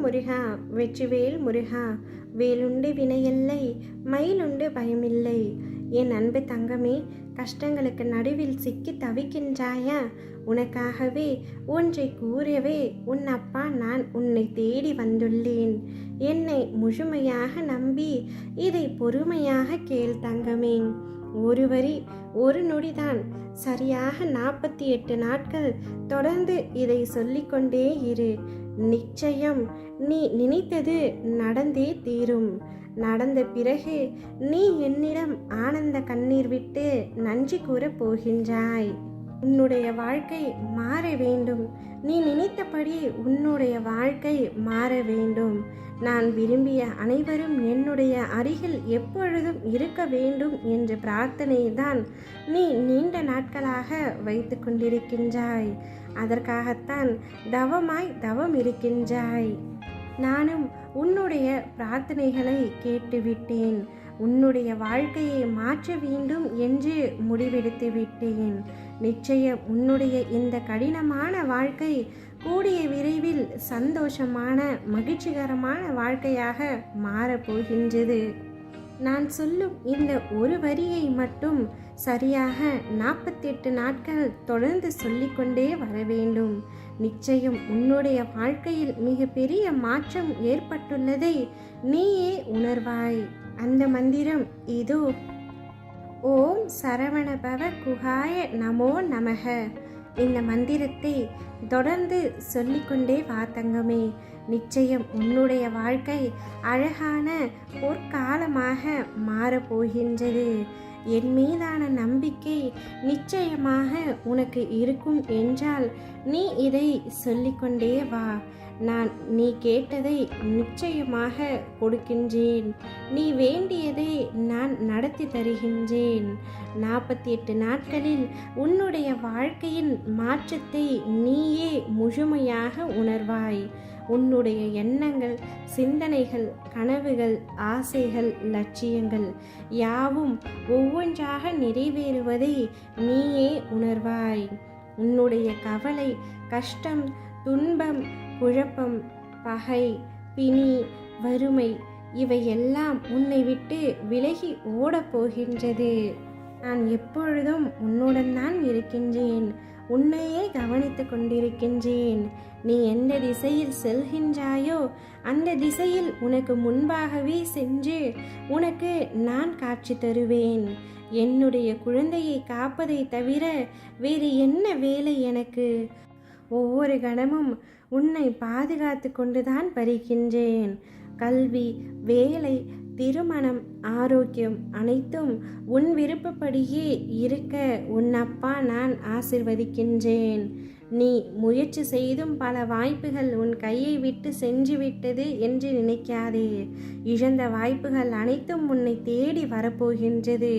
முருகா வெற்றிவேல் முருகா, வேலுண்டு வினையில்லை, மயிலுண்டு பயமில்லை. என் அன்பு தங்கமே, கஷ்டங்களுக்கு நடுவில் சிக்கி தவிக்கின்றாயா? உனக்காகவே ஒன்றை கூறவே உன் அப்பா நான் உன்னை தேடி வந்துள்ளேன். என்னை முழுமையாக நம்பி இதை பொறுமையாக கேள் தங்கமே. ஒரு வரி ஒரு நொடிதான், சரியாக 48 நாட்கள் தொடர்ந்து இதை சொல்லிக்கொண்டே இரு. நிச்சயம் நீ நினைத்தது நடந்தே தீரும். நடந்த பிறகு நீ என்னிடம் ஆனந்த கண்ணீர் விட்டு நன்றி கூறப் போகின்றாய். உன்னுடைய வாழ்க்கை மாற வேண்டும். நீ நினைத்தபடி உன்னுடைய வாழ்க்கை மாற வேண்டும். நான் விரும்பிய அனைவரும் என்னுடைய அருகில் எப்பொழுதும் இருக்க வேண்டும் என்ற பிரார்த்தனைதான் நீ நீண்ட நாட்களாக வைத்து கொண்டிருக்கின்றாய். அதற்காகத்தான் தவம் இருக்கின்றாய். நானும் உன்னுடைய பிரார்த்தனைகளை கேட்டுவிட்டேன். உன்னுடைய வாழ்க்கையை மாற்ற வேண்டும் என்று முடிவெடுத்து விட்டேன். நிச்சயம் உன்னுடைய இந்த கடினமான வாழ்க்கை கூடிய விரைவில் சந்தோஷமான மகிழ்ச்சிகரமான வாழ்க்கையாக மாறப்போகின்றது. நான் சொல்லும் இந்த ஒரு வரியை மட்டும் சரியாக 48 நாட்கள் தொடர்ந்து சொல்லிக்கொண்டே வர வேண்டும். நிச்சயம் உன்னுடைய வாழ்க்கையில் மிகப்பெரிய மாற்றம் ஏற்பட்டுள்ளதை நீயே உணர்வாய். அந்த மந்திரம் இதோ. ஓம் சரவணபவ குகாய நமோ நமக. இந்த மந்திரத்தை தொடர்ந்து சொல்லிக்கொண்டே வா தங்கமே. நிச்சயம் உன்னுடைய வாழ்க்கை அழகான பொற்காலமாக மாறப்போகின்றது. என் மீதான நம்பிக்கை நிச்சயமாக உனக்கு இருக்கும் என்றால் நீ இதை சொல்லிக்கொண்டே வா. நான் நீ கேட்டதை நிச்சயமாக கொடுக்கின்றேன். நீ வேண்டியதை நான் நடத்தி தருகின்றேன். 48 நாட்களில் உன்னுடைய வாழ்க்கையின் மாற்றத்தை நீயே முழுமையாக உணர்வாய். உன்னுடைய எண்ணங்கள், சிந்தனைகள், கனவுகள், ஆசைகள், லட்சியங்கள் யாவும் ஒவ்வொன்றாக நிறைவேறுவதை நீயே உணர்வாய். உன்னுடைய கவலை, கஷ்டம், துன்பம், குழப்பம், பகை, பிணி, வறுமை இவையெல்லாம் உன்னை விட்டு விலகி ஓடப்போகின்றது. நான் எப்பொழுதும் உன்னுடன் தான் இருக்கின்றேன். உன்னையே கவனித்து கொண்டிருக்கின்றேன். நீ எந்த திசையில் செல்கின்றாயோ அந்த திசையில் உனக்கு முன்பாகவே சென்று உனக்கு நான் காட்சி தருவேன். என்னுடைய குழந்தையை காப்பதை தவிர வேறு என்ன வேலை எனக்கு? ஒவ்வொரு கணமும் உன்னை பாதுகாத்து கொண்டுதான் வருகின்றேன். கல்வி, வேலை, திருமணம், ஆரோக்கியம் அனைத்தும் உன் விருப்பப்படியே இருக்க உன் அப்பா நான் ஆசிர்வதிக்கின்றேன். நீ முயற்சி செய்தும் பல வாய்ப்புகள் உன் கையை விட்டு சென்று விட்டது என்று நினைக்காதே. இழந்த வாய்ப்புகள் அனைத்தும் உன்னை தேடி வரப்போகின்றது.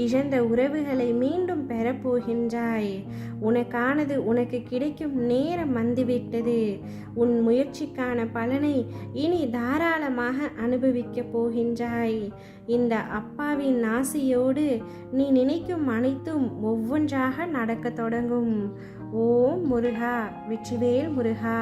இழந்த உறவுகளை மீண்டும் பெறப்போகின்றாய். உனக்கானது உனக்கு கிடைக்கும் நேரம் வந்துவிட்டது. உன் முயற்சிக்கான பலனை இனி தாராளமாக அனுபவிக்கப் போகின்றாய். இந்த அப்பாவின் ஆசையோடு நீ நினைக்கும் அனைத்தும் ஒவ்வொன்றாக நடக்க தொடங்கும். ஓம் முருகா வெற்றிவேல் முருகா.